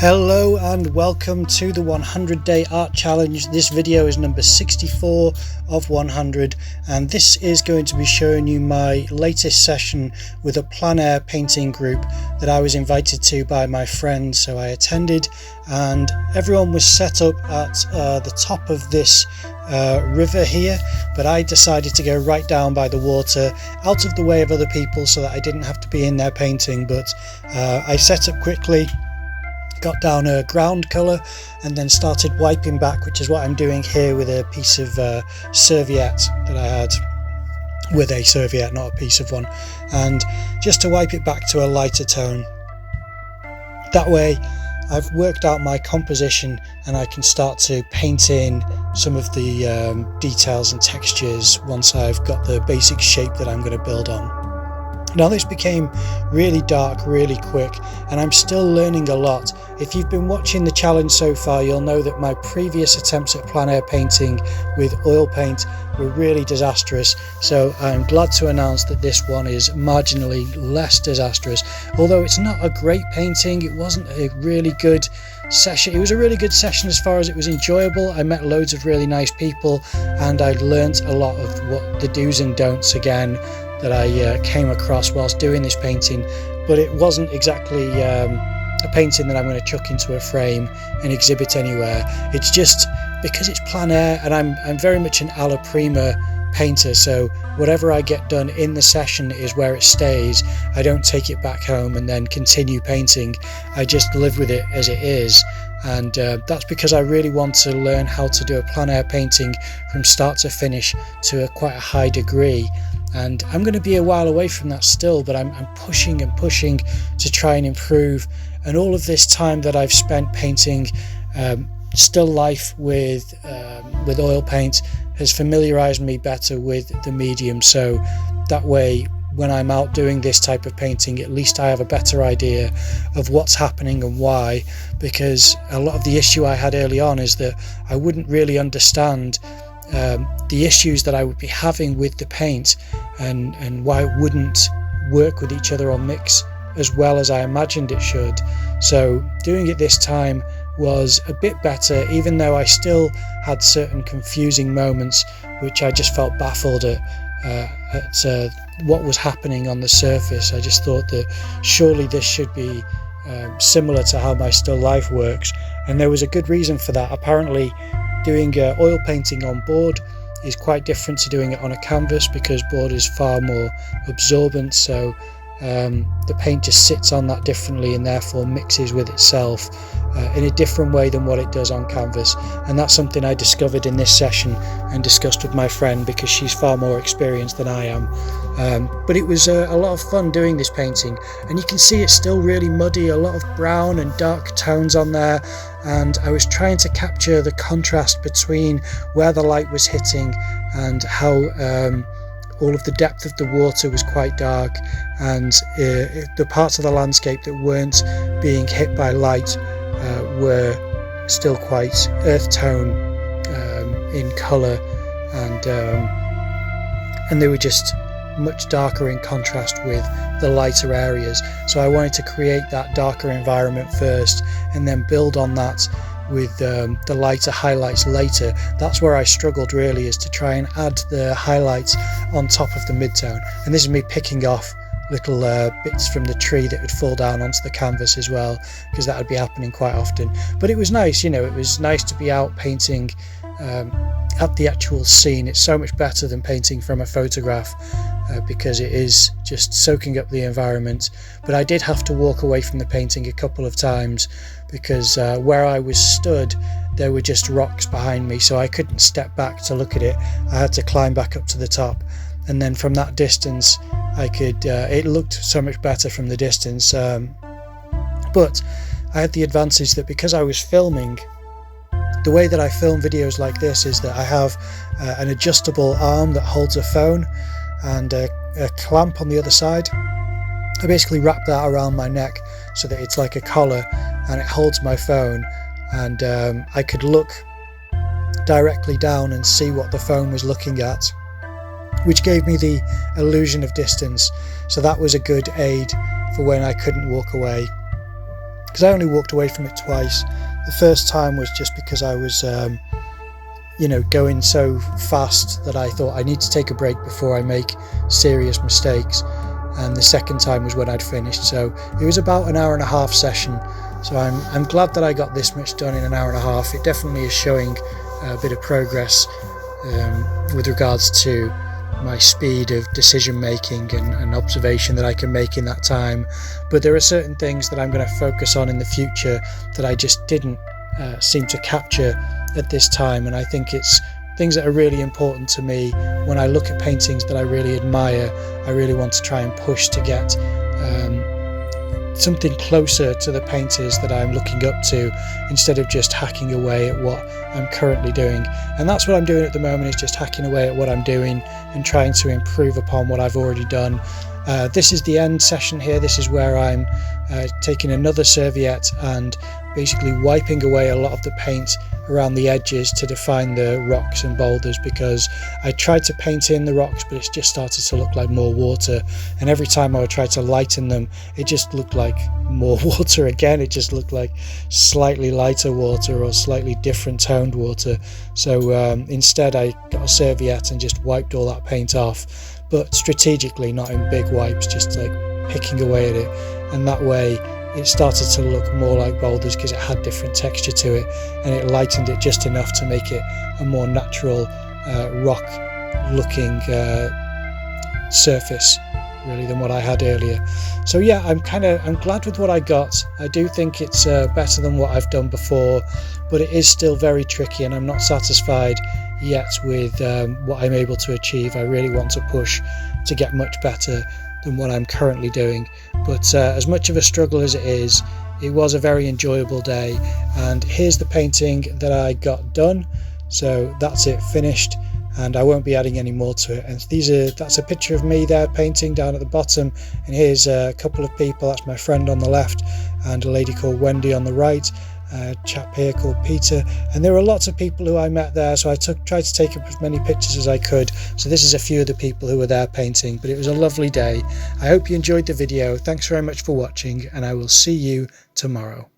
Hello and welcome to the 100 Day Art Challenge. This video is number 64 of 100 and this is going to be showing you my latest session with a plein air painting group that I was invited to by my friend. So I attended and everyone was set up at the top of this river here, but I decided to go right down by the water, out of the way of other people so that I didn't have to be in there painting. But I set up quickly, got down a ground colour and then started wiping back, which is what I'm doing here with a piece of serviette that I had, with a serviette, not a piece of one, and just to wipe it back to a lighter tone. That way I've worked out my composition and I can start to paint in some of the details and textures once I've got the basic shape that I'm going to build on. Now this became really dark really quick and I'm still learning a lot. If you've been watching the challenge so far, you'll know that my previous attempts at plein air painting with oil paint were really disastrous, so I'm glad to announce that this one is marginally less disastrous. Although it's not a great painting, it wasn't a really good session. It was a really good session as far as it was enjoyable. I met loads of really nice people and I learnt a lot of what the do's and don'ts again that I came across whilst doing this painting, but it wasn't exactly a painting that I'm going to chuck into a frame and exhibit anywhere. It's just because it's plein air and I'm very much an alla prima painter, so whatever I get done in the session is where it stays. I don't take it back home and then continue painting. I just live with it as it is, and that's because I really want to learn how to do a plein air painting from start to finish to quite a high degree. And I'm going to be a while away from that still, but I'm pushing and pushing to try and improve. And all of this time that I've spent painting still life with oil paint has familiarized me better with the medium, so that way when I'm out doing this type of painting, at least I have a better idea of what's happening and why. Because a lot of the issue I had early on is that I wouldn't really understand the issues that I would be having with the paint and why it wouldn't work with each other or mix as well as I imagined it should. So doing it this time was a bit better, even though I still had certain confusing moments which I just felt baffled at what was happening on the surface. I just thought that surely this should be similar to how my still life works, and there was a good reason for that. Apparently doing oil painting on board is quite different to doing it on a canvas, because board is far more absorbent, so the paint just sits on that differently and therefore mixes with itself in a different way than what it does on canvas. And that's something I discovered in this session and discussed with my friend, because she's far more experienced than I am. But it was a lot of fun doing this painting, and you can see it's still really muddy, a lot of brown and dark tones on there, and I was trying to capture the contrast between where the light was hitting and how all of the depth of the water was quite dark, and the parts of the landscape that weren't being hit by light were still quite earth tone in colour, and they were just much darker in contrast with the lighter areas. So I wanted to create that darker environment first and then build on that with the lighter highlights later. That's where I struggled really, is to try and add the highlights on top of the midtone. And this is me picking off little bits from the tree that would fall down onto the canvas as well, because that would be happening quite often. But it was nice, you know, it was nice to be out painting at the actual scene. It's so much better than painting from a photograph, because it is just soaking up the environment. But I did have to walk away from the painting a couple of times, because where I was stood there were just rocks behind me, so I couldn't step back to look at it. I had to climb back up to the top, and then from that distance I could it looked so much better from the distance. But I had the advantage that because I was filming, the way that I film videos like this is that I have an adjustable arm that holds a phone and a clamp on the other side. I basically wrap that around my neck so that it's like a collar and it holds my phone, and I could look directly down and see what the phone was looking at, which gave me the illusion of distance. So that was a good aid for when I couldn't walk away. because I only walked away from it twice. The first time was just because I was going so fast that I thought I need to take a break before I make serious mistakes, and the second time was when I'd finished. So it was about an hour and a half session, so I'm glad that I got this much done in an hour and a half. It definitely is showing a bit of progress with regards to my speed of decision making and observation that I can make in that time. But there are certain things that I'm going to focus on in the future that I just didn't seem to capture at this time, and I think it's things that are really important to me. When I look at paintings that I really admire, I really want to try and push to get something closer to the painters that I'm looking up to, instead of just hacking away at what I'm currently doing. And that's what I'm doing at the moment, is just hacking away at what I'm doing and trying to improve upon what I've already done. This is the end session here. This is where I'm taking another serviette and basically wiping away a lot of the paint around the edges to define the rocks and boulders, because I tried to paint in the rocks but it's just started to look like more water, and every time I would try to lighten them it just looked like more water again. It just looked like slightly lighter water or slightly different toned water. So instead I got a serviette and just wiped all that paint off, but strategically, not in big wipes, just like picking away at it, and that way it started to look more like boulders because it had different texture to it, and it lightened it just enough to make it a more natural rock looking surface really than what I had earlier. So yeah, I'm glad with what I got. I do think it's better than what I've done before, but it is still very tricky and I'm not satisfied yet with what I'm able to achieve. I really want to push to get much better than what I'm currently doing, but as much of a struggle as it is, it was a very enjoyable day. And here's the painting that I got done. So that's it finished, and I won't be adding any more to it. And that's a picture of me there painting down at the bottom, and here's a couple of people. That's my friend on the left and a lady called Wendy on the right, a chap here called Peter, and there were lots of people who I met there, so I tried to take up as many pictures as I could. So this is a few of the people who were there painting, but it was a lovely day. I hope you enjoyed the video. Thanks very much for watching, and I will see you tomorrow.